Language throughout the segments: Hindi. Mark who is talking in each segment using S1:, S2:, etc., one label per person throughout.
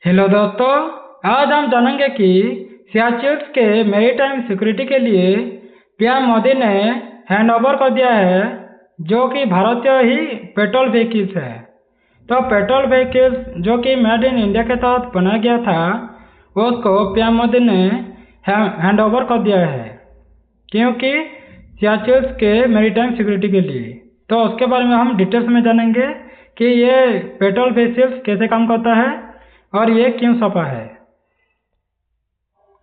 S1: हेलो दोस्तों। आज हम जानेंगे कि सियाचिन के मैरीटाइम सिक्योरिटी के लिए पीएम मोदी ने हैंडओवर कर दिया है, जो कि भारतीय ही पेट्रोल व्हीकल्स है। तो पेट्रोल व्हीकल्स जो कि मेड इन इंडिया के तहत बनाया गया था, उसको पीएम मोदी ने हैंडओवर कर दिया है, क्योंकि सियाचिन के मैरीटाइम सिक्योरिटी के लिए। तो उसके बारे में हम डिटेल्स में जानेंगे कि ये पेट्रोल व्हीकल्स कैसे काम करता है और ये क्यों छपा है।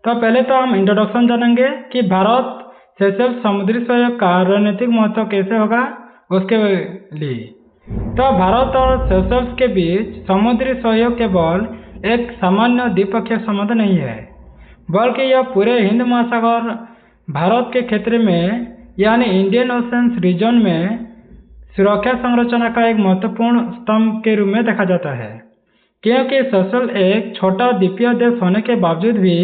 S1: तो पहले तो हम इंट्रोडक्शन जानेंगे कि भारत सेशेल्स समुद्री सहयोग का रणनीतिक महत्व कैसे होगा उसके लिए। तो भारत और सेशेल्स के बीच समुद्री सहयोग केवल एक सामान्य द्विपक्षीय संबंध नहीं है, बल्कि यह पूरे हिंद महासागर भारत के क्षेत्र में यानी इंडियन ओशन रीजन में सुरक्षा संरचना का एक महत्वपूर्ण स्तंभ के रूप में देखा जाता है। क्योंकि सेशेल्स एक छोटा द्वीपीय देश होने के बावजूद भी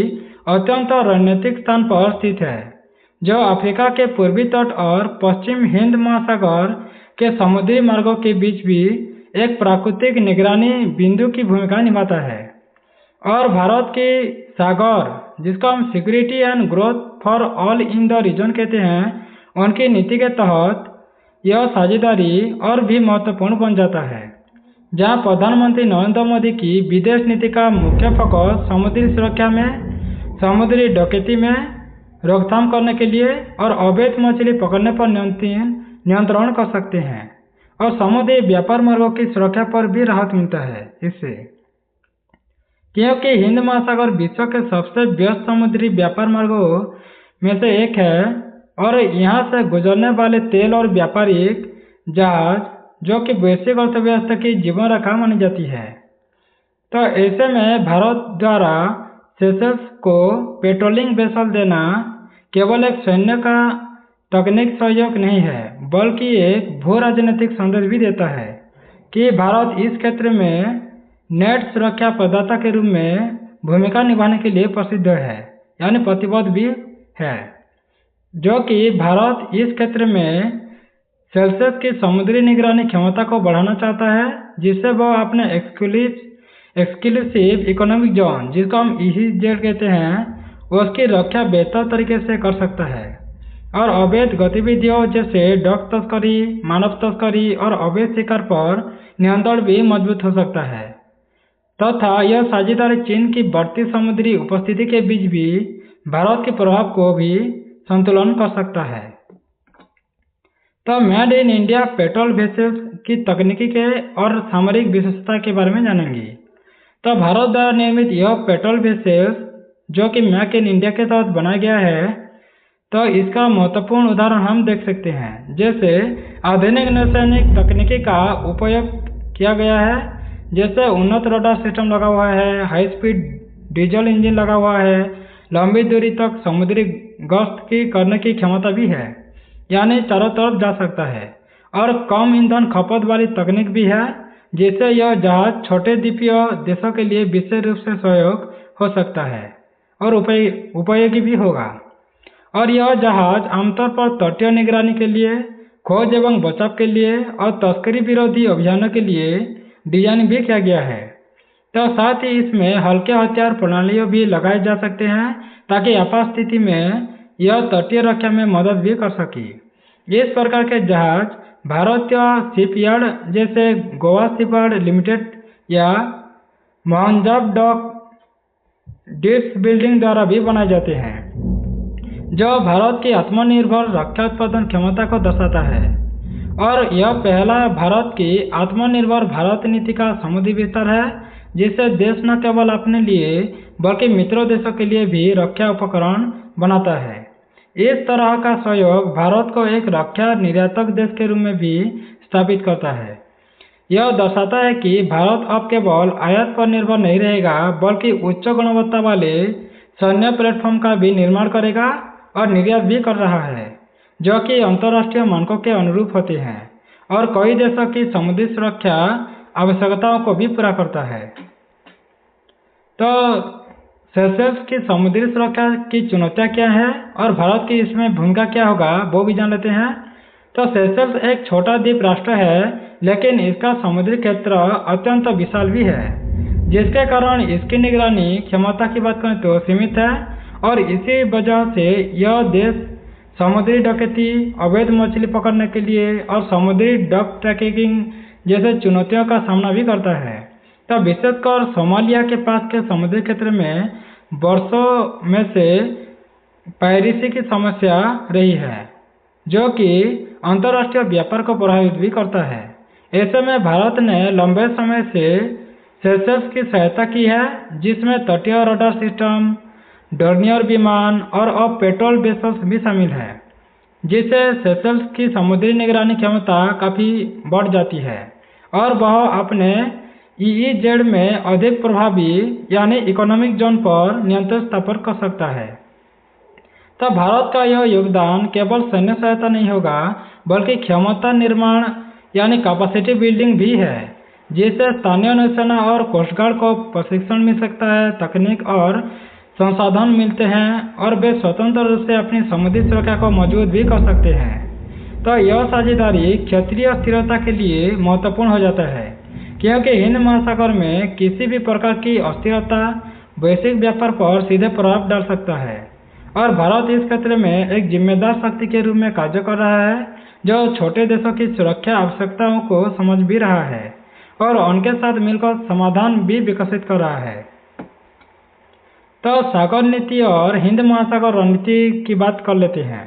S1: अत्यंत रणनीतिक स्थान पर स्थित है, जो अफ्रीका के पूर्वी तट और पश्चिम हिंद महासागर के समुद्री मार्गों के बीच भी एक प्राकृतिक निगरानी बिंदु की भूमिका निभाता है। और भारत की सागर, जिसको हम security and growth for all in the region कहते हैं, उनकी नीति के तहत यह साझेदारी और भी महत्वपूर्ण बन जाता है, जहां प्रधानमंत्री नरेंद्र मोदी की विदेश नीति का मुख्य फोकस समुद्री सुरक्षा में, समुद्री डकैती में रोकथाम करने के लिए और अवैध मछली पकड़ने पर नियंत्रण कर सकते हैं, और समुद्री व्यापार मार्गों की सुरक्षा पर भी राहत मिलता है इससे। क्योंकि हिंद महासागर विश्व के सबसे व्यस्त समुद्री व्यापार मार्गों में से एक है और यहाँ से गुजरने वाले तेल और व्यापारिक जहाज, जो कि वैश्विक अर्थव्यवस्था की जीवन रेखा मानी जाती है। तो ऐसे में भारत द्वारा सेशेल्स को पेट्रोलिंग वेसल देना केवल एक सैन्य का तकनीक सहयोग नहीं है, बल्कि एक भू राजनीतिक संदेश भी देता है कि भारत इस क्षेत्र में नेट सुरक्षा प्रदाता के रूप में भूमिका निभाने के लिए प्रसिद्ध है, यानी प्रतिबद्ध भी है, जो कि भारत इस क्षेत्र में सेशेल्स की समुद्री निगरानी क्षमता को बढ़ाना चाहता है, जिससे वह अपने एक्सक्लूसिव इकोनॉमिक जोन, जिसको हम EEZ कहते हैं, उसकी रक्षा बेहतर तरीके से कर सकता है और अवैध गतिविधियों जैसे ड्रग तस्करी, मानव तस्करी और अवैध शिकार पर नियंत्रण भी मजबूत हो सकता है। तथा यह साझेदारी चीन की बढ़ती समुद्री उपस्थिति के बीच भी भारत के प्रभाव को भी संतुलन कर सकता है। तो made in India patrol vessels की तकनीकी के और सामरिक विशेषता के बारे में जानेंगे। तो भारत द्वारा निर्मित यह पेट्रोल वेसल्स, जो कि मेक इन इंडिया के तहत बनाया गया है, तो इसका महत्वपूर्ण उदाहरण हम देख सकते हैं, जैसे आधुनिक नौसैनिक तकनीकी का उपयोग किया गया है, जैसे उन्नत रडार सिस्टम लगा हुआ है, हाई स्पीड डीजल इंजन लगा हुआ है, लंबी दूरी तक समुद्री गश्त की करने की क्षमता भी है, यानी चारों तरफ जा सकता है, और कम ईंधन खपत वाली तकनीक भी है, जिससे यह जहाज छोटे द्वीपीय देशों के लिए विशेष रूप से सहयोग हो सकता है और उपयोगी भी होगा। और यह जहाज आमतौर पर तटीय निगरानी के लिए, खोज एवं बचाव के लिए और तस्करी विरोधी अभियानों के लिए डिजाइन भी किया गया है। तो साथ ही इसमें हल्के हथियार प्रणालियां भी लगाए जा सकते हैं, ताकि आपात स्थिति में यह तटीय रक्षा में मदद भी कर सके। इस प्रकार के जहाज भारतीय शिपयार्ड जैसे गोवा शिपयार्ड लिमिटेड या मोहनजोदड़ो डॉक डिप्स बिल्डिंग द्वारा भी बनाए जाते हैं, जो भारत की आत्मनिर्भर रक्षा उत्पादन क्षमता को दर्शाता है। और यह पहला भारत की आत्मनिर्भर भारत नीति का समुद्री विस्तार है, जिससे देश न केवल अपने लिए बल्कि मित्रों देशों के लिए भी रक्षा उपकरण बनाता है। इस तरह का सहयोग भारत को एक रक्षा निर्यातक देश के रूप में भी स्थापित करता है। यह दर्शाता है कि भारत अब केवल आयात पर निर्भर नहीं रहेगा, बल्कि उच्च गुणवत्ता वाले सैन्य प्लेटफॉर्म का भी निर्माण करेगा और निर्यात भी कर रहा है, जो कि अंतर्राष्ट्रीय मानकों के अनुरूप होते हैं और कई देशों की समुद्री सुरक्षा आवश्यकताओं को भी पूरा करता है। तो सेशेल्स की समुद्री सुरक्षा की चुनौतियां क्या है और भारत की इसमें भूमिका क्या होगा, वो भी जान लेते हैं। तो सेशेल्स एक छोटा द्वीप राष्ट्र है, लेकिन इसका समुद्री क्षेत्र अत्यंत विशाल भी है, जिसके कारण इसकी निगरानी क्षमता की बात करें तो सीमित है और इसी वजह से यह देश समुद्री डकैती, अवैध मछली पकड़ने के लिए और समुद्री डक ट्रैकिंग जैसे चुनौतियों का सामना भी करता है। तब विशेषकर सोमालिया के पास के समुद्री क्षेत्र में वर्षों में से पायरेसी की समस्या रही है, जो कि अंतर्राष्ट्रीय व्यापार को प्रभावित भी करता है। ऐसे में भारत ने लंबे समय से सेशल्स की सहायता की है, जिसमें तटीय रडार सिस्टम, डोर्नियर विमान और अब पेट्रोल वेसल्स भी शामिल है, जिससे सेशल्स की समुद्री निगरानी क्षमता काफ़ी बढ़ जाती है और वह अपने EEZ में अधिक प्रभावी यानी इकोनॉमिक जोन पर नियंत्रण स्थापित कर सकता है। तब भारत का यह योगदान केवल सैन्य सहायता नहीं होगा, बल्कि क्षमता निर्माण यानी कैपेसिटी बिल्डिंग भी है, जिससे स्थानीय नौसेना और कोस्ट गार्ड को प्रशिक्षण मिल सकता है, तकनीक और संसाधन मिलते हैं और वे स्वतंत्र रूप से अपनी समुद्री सुरक्षा को मजबूत भी कर सकते हैं। तो यह साझेदारी क्षेत्रीय स्थिरता के लिए महत्वपूर्ण हो जाता है, क्योंकि हिंद महासागर में किसी भी प्रकार की अस्थिरता वैश्विक व्यापार पर सीधे प्रभाव डाल सकता है और भारत इस क्षेत्र में एक जिम्मेदार शक्ति के रूप में कार्य कर रहा है, जो छोटे देशों की सुरक्षा आवश्यकताओं को समझ भी रहा है और उनके साथ मिलकर समाधान भी विकसित कर रहा है। तो सागर नीति और हिंद महासागर रणनीति की बात कर लेते हैं।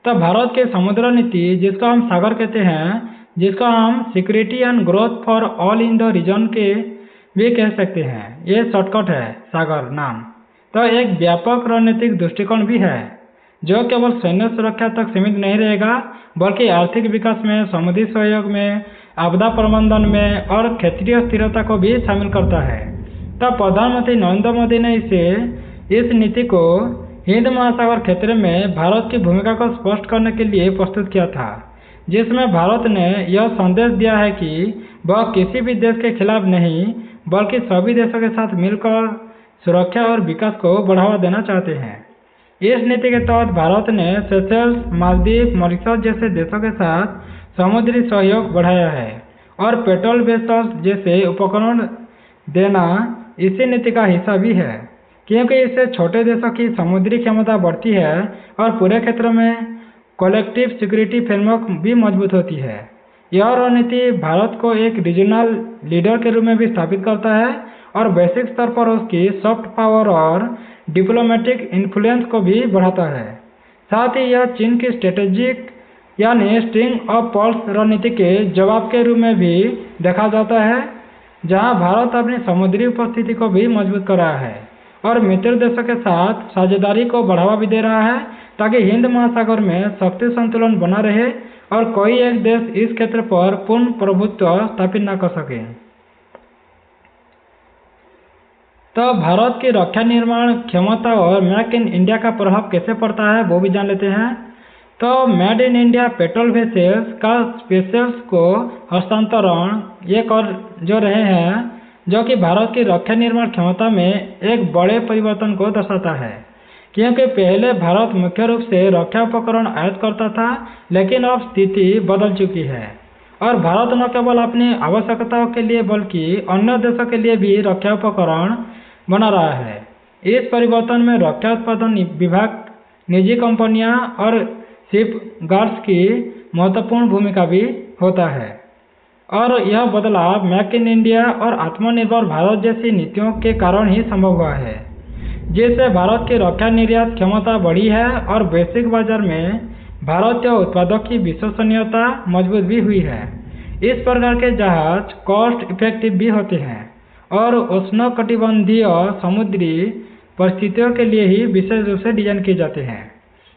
S1: तो भारत की समुद्र नीति, जिसको हम सागर कहते हैं, जिसको हम security and growth for all in the region के भी कह सकते हैं, ये शॉर्टकट है सागर नाम। तो एक व्यापक रणनीतिक दृष्टिकोण भी है, जो केवल सैन्य सुरक्षा तक सीमित नहीं रहेगा, बल्कि आर्थिक विकास में, समुद्री सहयोग में, आपदा प्रबंधन में और क्षेत्रीय स्थिरता को भी शामिल करता है। तब प्रधानमंत्री नरेंद्र मोदी ने इस नीति को हिंद महासागर क्षेत्र में भारत की भूमिका को स्पष्ट करने के लिए प्रस्तुत किया था, जिसमें भारत ने यह संदेश दिया है कि वह किसी भी देश के खिलाफ नहीं, बल्कि सभी देशों के साथ मिलकर सुरक्षा और विकास को बढ़ावा देना चाहते हैं। इस नीति के तहत भारत ने सेशल्स, मालदीव, मॉरिशस जैसे देशों के साथ समुद्री सहयोग बढ़ाया है और पेट्रोल वेसल्स जैसे उपकरण देना इसी नीति का हिस्सा भी है, क्योंकि इससे छोटे देशों की समुद्री क्षमता बढ़ती है और पूरे क्षेत्र में कलेक्टिव सिक्योरिटी फ्रेमवर्क भी मजबूत होती है। यह रणनीति भारत को एक रीजनल लीडर के रूप में भी स्थापित करता है और वैश्विक स्तर पर उसकी सॉफ्ट पावर और डिप्लोमेटिक इन्फ्लुएंस को भी बढ़ाता है। साथ ही यह चीन की स्ट्रेटेजिक यानी स्ट्रिंग ऑफ पर्ल्स रणनीति के जवाब के रूप में भी देखा जाता है, जहां भारत अपनी समुद्री उपस्थिति को भी मजबूत कर रहा है और मित्र देशों के साथ साझेदारी को बढ़ावा भी दे रहा है, ताकि हिंद महासागर में शक्ति संतुलन बना रहे और कोई एक देश इस क्षेत्र पर पूर्ण प्रभुत्व स्थापित न कर सके। तो भारत की रक्षा निर्माण क्षमता और मेक इन इंडिया का प्रभाव कैसे पड़ता है, वो भी जान लेते हैं। तो made in India patrol vessels का स्पेशल्स को हस्तांतरण ये कर जो रहे हैं, जो कि भारत की रक्षा निर्माण क्षमता में एक बड़े परिवर्तन को दर्शाता है, क्योंकि पहले भारत मुख्य रूप से रक्षा उपकरण आयात करता था, लेकिन अब स्थिति बदल चुकी है और भारत न केवल अपनी आवश्यकताओं के लिए बल्कि अन्य देशों के लिए भी रक्षा उपकरण बना रहा है। इस परिवर्तन में रक्षा उत्पादन विभाग, निजी कंपनियां और शिप गार्ड्स की महत्वपूर्ण भूमिका भी होता है और यह बदलाव मेक इन इंडिया और आत्मनिर्भर भारत जैसी नीतियों के कारण ही संभव हुआ है, जिससे भारत की रक्षा निर्यात क्षमता बढ़ी है और वैश्विक बाजार में भारतीय उत्पादों की विश्वसनीयता मजबूत भी हुई है। इस प्रकार के जहाज कॉस्ट इफेक्टिव भी होते हैं और उष्णकटिबंधीय समुद्री परिस्थितियों के लिए ही विशेष रूप से डिजाइन किए जाते हैं,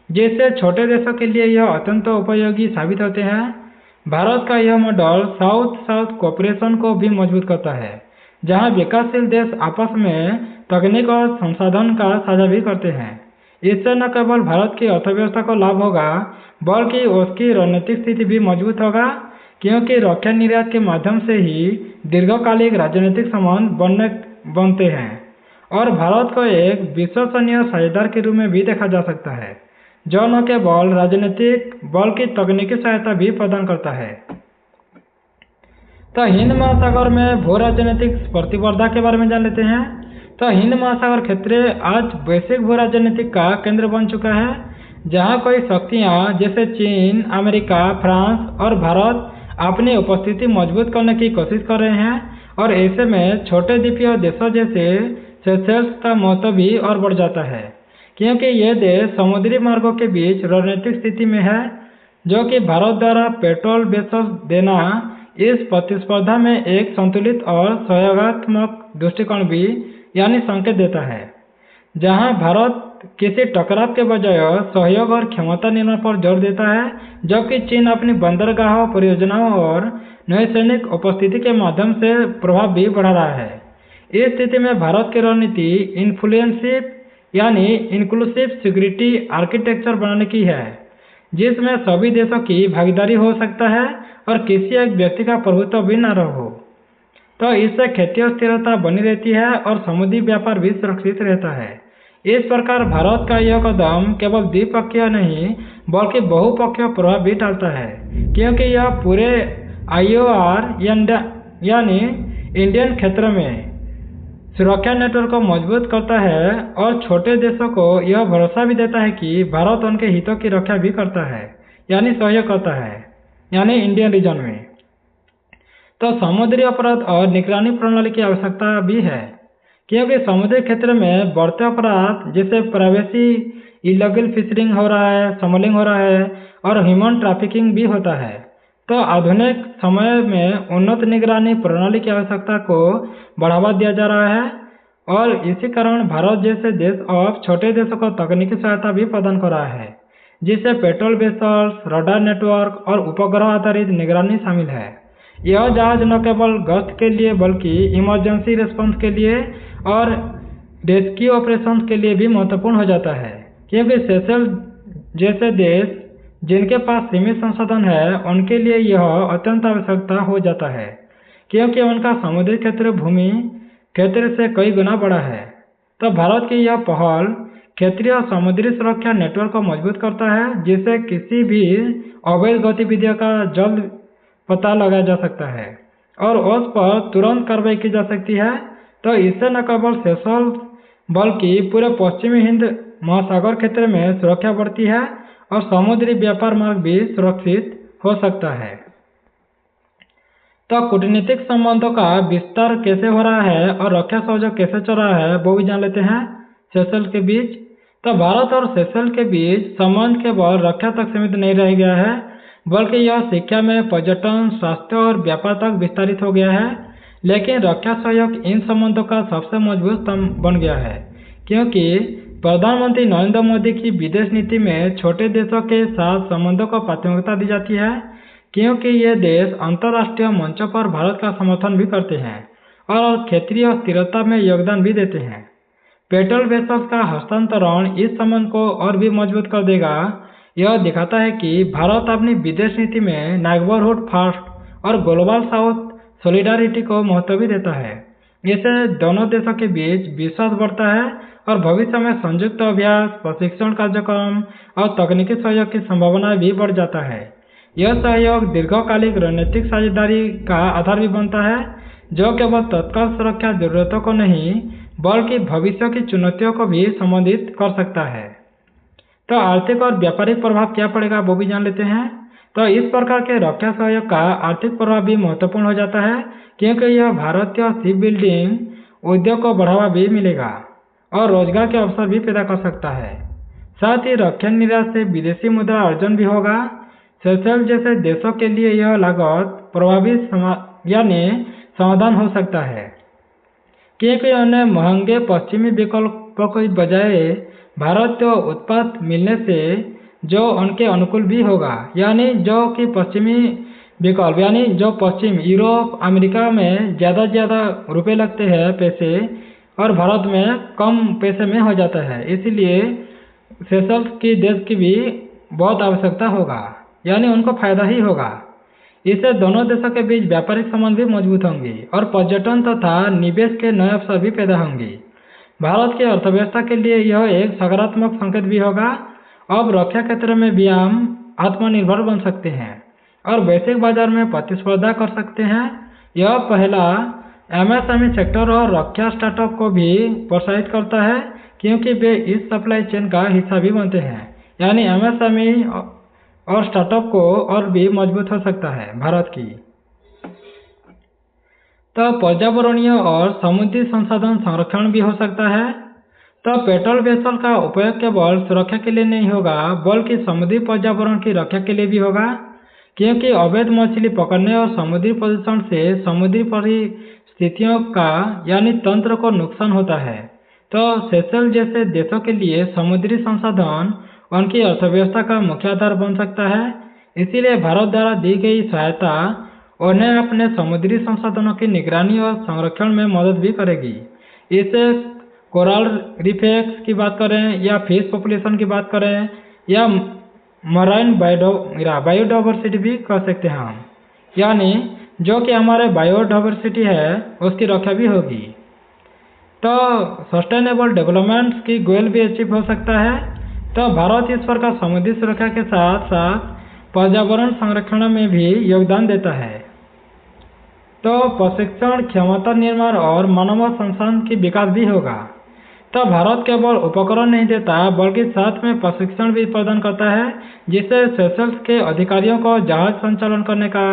S1: जिससे छोटे देशों के लिए यह अत्यंत उपयोगी साबित होते हैं। भारत का यह मॉडल साउथ साउथ कोऑपरेशन को भी मजबूत करता है, जहां विकासशील देश आपस में तकनीक और संसाधन का साझा भी करते हैं। इससे न केवल भारत की अर्थव्यवस्था को लाभ होगा, बल्कि उसकी रणनीतिक स्थिति भी मजबूत होगा, क्योंकि रक्षा निर्यात के माध्यम से ही दीर्घकालिक राजनीतिक संबंध बनते हैं और भारत को एक विश्वसनीय साझेदार के रूप में भी देखा जा सकता है, जो न केवल राजनीतिक बल्कि तकनीकी सहायता भी प्रदान करता है। तो हिंद महासागर में भू राजनीतिक प्रतिस्पर्धा के बारे में जान लेते हैं। तो हिंद महासागर क्षेत्र आज वैश्विक भू राजनीतिक का केंद्र बन चुका है, जहां कई शक्तियां जैसे चीन, अमेरिका, फ्रांस और भारत अपनी उपस्थिति मजबूत करने की कोशिश कर रहे हैं। और ऐसे में छोटे द्वीपीय देशों जैसे सेशेल्स का महत्व भी और बढ़ जाता है, क्योंकि ये देश समुद्री मार्गों के बीच रणनीतिक स्थिति में है, जो कि भारत द्वारा पेट्रोल बेचकर देना इस प्रतिस्पर्धा में एक संतुलित और सहयोगात्मक दृष्टिकोण भी यानी संकेत देता है, जहां भारत किसी टकराव के बजाय सहयोग और क्षमता निर्माण पर जोर देता है, जबकि चीन अपनी बंदरगाहों, परियोजनाओं और नई सैनिक उपस्थिति के माध्यम से प्रभाव भी बढ़ा रहा है। इस स्थिति में भारत की रणनीति इन्फ्लुएंसिव यानी इंक्लूसिव सिक्योरिटी आर्किटेक्चर बनाने की है, जिसमें सभी देशों की भागीदारी हो सकता है और किसी एक व्यक्ति का प्रभुत्व भी न हो। तो इससे क्षेत्रीय स्थिरता बनी रहती है और समुद्री व्यापार भी सुरक्षित रहता है। इस प्रकार भारत का यह कदम केवल द्विपक्षीय नहीं बल्कि बहुपक्षीय प्रभाव भी डालता है, क्योंकि यह पूरे IOR यानी इंडियन क्षेत्र में सुरक्षा नेटवर्क को मजबूत करता है और छोटे देशों को यह भरोसा भी देता है कि भारत उनके हितों की रक्षा भी करता है यानी सहयोग करता है यानी इंडियन रीजन में। तो समुद्री अपराध और निगरानी प्रणाली की आवश्यकता भी है, क्योंकि समुद्री क्षेत्र में बढ़ते अपराध जैसे प्राइवेसी, इलीगल फिशरिंग हो रहा है, स्मगलिंग हो रहा है और ह्यूमन ट्रैफिकिंग भी होता है। तो आधुनिक समय में उन्नत निगरानी प्रणाली की आवश्यकता को बढ़ावा दिया जा रहा है और इसी कारण भारत जैसे देश अब छोटे देशों को तकनीकी सहायता भी प्रदान कर रहा है, जिससे पेट्रोल वेसल्स, रडार नेटवर्क और उपग्रह आधारित निगरानी शामिल है। यह जहाज न केवल गश्त के लिए बल्कि इमरजेंसी रिस्पॉन्स के लिए और रेस्क्यू ऑपरेशन के लिए भी महत्वपूर्ण हो जाता है, क्योंकि सेशेल्स जैसे देश जिनके पास सीमित संसाधन है उनके लिए यह अत्यंत आवश्यकता हो जाता है, क्योंकि उनका समुद्री क्षेत्र भूमि क्षेत्र से कई गुना बड़ा है। तो भारत की यह पहल क्षेत्रीय और समुद्री सुरक्षा नेटवर्क को मजबूत करता है, जिससे किसी भी अवैध गतिविधियों का जल्द पता लगाया जा सकता है और उस पर तुरंत कार्रवाई की जा सकती है। तो इससे न केवल सेशेल्स बल्कि पूरे पश्चिमी हिंद महासागर क्षेत्र में सुरक्षा बढ़ती है और समुद्री व्यापार मार्ग भी सुरक्षित हो सकता है। तो कूटनीतिक संबंधों का विस्तार कैसे हो रहा है और रक्षा सहयोग कैसे चल रहा है वो भी जान लेते हैं सेशेल्स के बीच। तो भारत और सेशेल्स के बीच संबंध केवल रक्षा तक सीमित नहीं रह गया है, बल्कि यह शिक्षा में, पर्यटन, स्वास्थ्य और व्यापार तक विस्तारित हो गया है। लेकिन रक्षा सहयोग इन संबंधों का सबसे मजबूत स्तंभ बन गया है, क्योंकि प्रधानमंत्री नरेंद्र मोदी की विदेश नीति में छोटे देशों के साथ संबंधों को प्राथमिकता दी जाती है, क्योंकि ये देश अंतर्राष्ट्रीय मंचों पर भारत का समर्थन भी करते हैं और क्षेत्रीय स्थिरता में योगदान भी देते हैं। पेट्रोल वेसल्स का हस्तांतरण इस संबंध को और भी मजबूत कर देगा। यह दिखाता है कि भारत अपनी विदेश नीति में नेबरहुड फर्स्ट और ग्लोबल साउथ सॉलिडारिटी को महत्व भी देता है। इससे दोनों देशों के बीच विश्वास बढ़ता है और भविष्य में संयुक्त अभ्यास, प्रशिक्षण कार्यक्रम और तकनीकी सहयोग की संभावना भी बढ़ जाता है। यह सहयोग दीर्घकालिक रणनीतिक साझेदारी का आधार भी बनता है, जो केवल तत्काल सुरक्षा जरूरतों को नहीं बल्कि भविष्य की चुनौतियों को भी संबोधित कर सकता है। तो आर्थिक और व्यापारिक प्रभाव क्या पड़ेगा वो भी जान लेते हैं। तो इस प्रकार के रक्षा सहयोग का आर्थिक प्रभाव भी महत्वपूर्ण हो जाता है, क्योंकि यह भारतीय शिप बिल्डिंग उद्योग को बढ़ावा भी मिलेगा और रोजगार के अवसर भी पैदा कर सकता है। साथ ही रक्षा निर्यात से विदेशी मुद्रा अर्जन भी होगा। सेशेल्स जैसे देशों के लिए यह लागत प्रभावी यानी समाधान हो सकता है, क्योंकि उन्हें महंगे पश्चिमी विकल्पों के बजाय भारतीय उत्पाद मिलने से जो उनके अनुकूल भी होगा, यानी जो कि पश्चिमी विकल्प यानी जो पश्चिम यूरोप, अमेरिका में ज़्यादा रुपए लगते हैं पैसे और भारत में कम पैसे में हो जाता है। इसीलिए सेशेल्स की देश की भी बहुत आवश्यकता होगा, यानी उनको फायदा ही होगा। इससे दोनों देशों के बीच व्यापारिक संबंध भी मजबूत होंगे और पर्यटन तथा निवेश के नए अवसर भी पैदा होंगे। भारत की अर्थव्यवस्था के लिए यह एक सकारात्मक संकेत भी होगा। अब रक्षा क्षेत्र में भी हम आत्मनिर्भर बन सकते हैं और वैश्विक बाजार में प्रतिस्पर्धा कर सकते हैं। यह पहला एमएसएमई सेक्टर और रक्षा स्टार्टअप को भी प्रोत्साहित करता है, क्योंकि वे इस सप्लाई चेन का हिस्सा भी बनते हैं। यानी एमएसएमई और स्टार्टअप को और भी मजबूत हो सकता है भारत की। तो पर्यावरणीय और समुद्री संसाधन संरक्षण भी हो सकता है। तो पेट्रोल वेसल का उपयोग केवल सुरक्षा के लिए नहीं होगा, बल्कि समुद्री पर्यावरण की रक्षा के लिए भी होगा, क्योंकि अवैध मछली पकड़ने और समुद्री प्रदूषण से समुद्री परिस्थितियों का यानी तंत्र को नुकसान होता है। तो सेशेल्स जैसे देशों के लिए समुद्री संसाधन उनकी अर्थव्यवस्था का मुख्य आधार बन सकता है। इसीलिए भारत द्वारा दी गई सहायता उन्हें अपने समुद्री संसाधनों की निगरानी और संरक्षण में मदद भी करेगी। इससे कोरल रीफ्स की बात करें या फिश पॉपुलेशन की बात करें या मराइन बायोडाइवर्सिटी भी कह सकते हैं हम, यानी जो कि हमारे बायोडाइवर्सिटी है उसकी रक्षा भी होगी। तो सस्टेनेबल डेवलपमेंट की गोल भी अचीव हो सकता है। तो भारत इस प्रकार समुद्री सुरक्षा के साथ साथ पर्यावरण संरक्षण में भी योगदान देता है। तो प्रशिक्षण, क्षमता निर्माण और मानव संसाधन की विकास भी होगा। तो भारत केवल उपकरण नहीं देता, बल्कि साथ में प्रशिक्षण भी प्रदान करता है, जिससे सेशेल्स के अधिकारियों को जहाज संचालन करने का,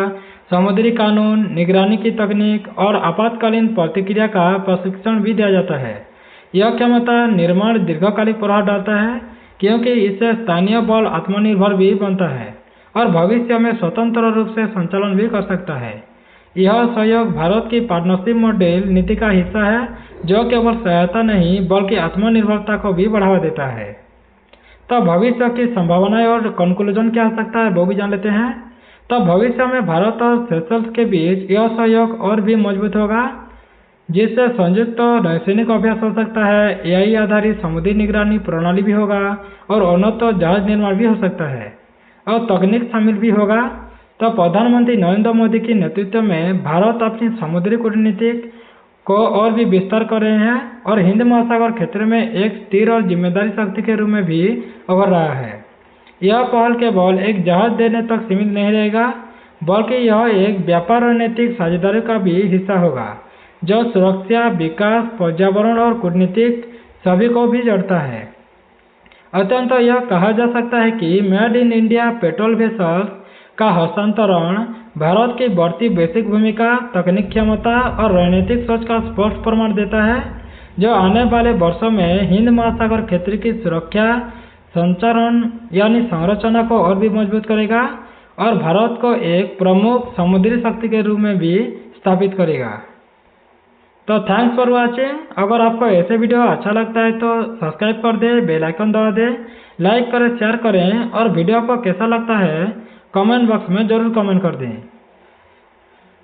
S1: समुद्री कानून, निगरानी की तकनीक और आपातकालीन प्रतिक्रिया का प्रशिक्षण भी दिया जाता है। यह क्षमता निर्माण दीर्घकालिक प्रभाव डालता है, क्योंकि इससे स्थानीय बल आत्मनिर्भर भी बनता है और भविष्य में स्वतंत्र रूप से संचालन भी कर सकता है। यह सहयोग भारत की पार्टनरशिप मॉडल नीति का हिस्सा है, जो केवल सहायता नहीं बल्कि आत्मनिर्भरता को भी बढ़ावा देता है। तो भविष्य की संभावनाएं और कंक्लूजन क्या हो सकता है वो भी जान लेते हैं। तो भविष्य में भारत और सेशेल्स के बीच यह सहयोग और भी मजबूत होगा, जिससे संयुक्त नौसैनिक अभ्यास हो सकता है, एआई आधारित समुद्री निगरानी प्रणाली भी होगा और उन्नत जहाज निर्माण भी हो सकता है और तकनीक शामिल भी होगा। तो प्रधानमंत्री नरेंद्र मोदी के नेतृत्व में भारत अपनी समुद्री कूटनीति को और भी विस्तार कर रहे हैं और हिंद महासागर क्षेत्र में एक स्थिर और जिम्मेदारी शक्ति के रूप में भी उभर रहा है। यह पहल केवल एक जहाज देने तक सीमित नहीं रहेगा, बल्कि यह एक व्यापार रणनीतिक साझेदारी का भी हिस्सा होगा, जो सुरक्षा, विकास, पर्यावरण और कूटनीतिक सभी को भी जोड़ता है। अत्यंत यह कहा जा सकता है कि made in India patrol vessels का हस्तांतरण भारत की बढ़ती वैश्विक भूमिका, तकनीक क्षमता और रणनीतिक सोच का स्पष्ट प्रमाण देता है, जो आने वाले वर्षों में हिंद महासागर क्षेत्र की सुरक्षा, संचारण यानी संरचना को और भी मजबूत करेगा और भारत को एक प्रमुख समुद्री शक्ति के रूप में भी स्थापित करेगा। तो थैंक्स फॉर वॉचिंग। अगर आपको ऐसे वीडियो अच्छा लगता है तो सब्सक्राइब कर दे, बेल आइकन दबा दे, लाइक करें, शेयर करें और वीडियो को कैसा लगता है कमेंट बॉक्स में जरूर कमेंट कर दें।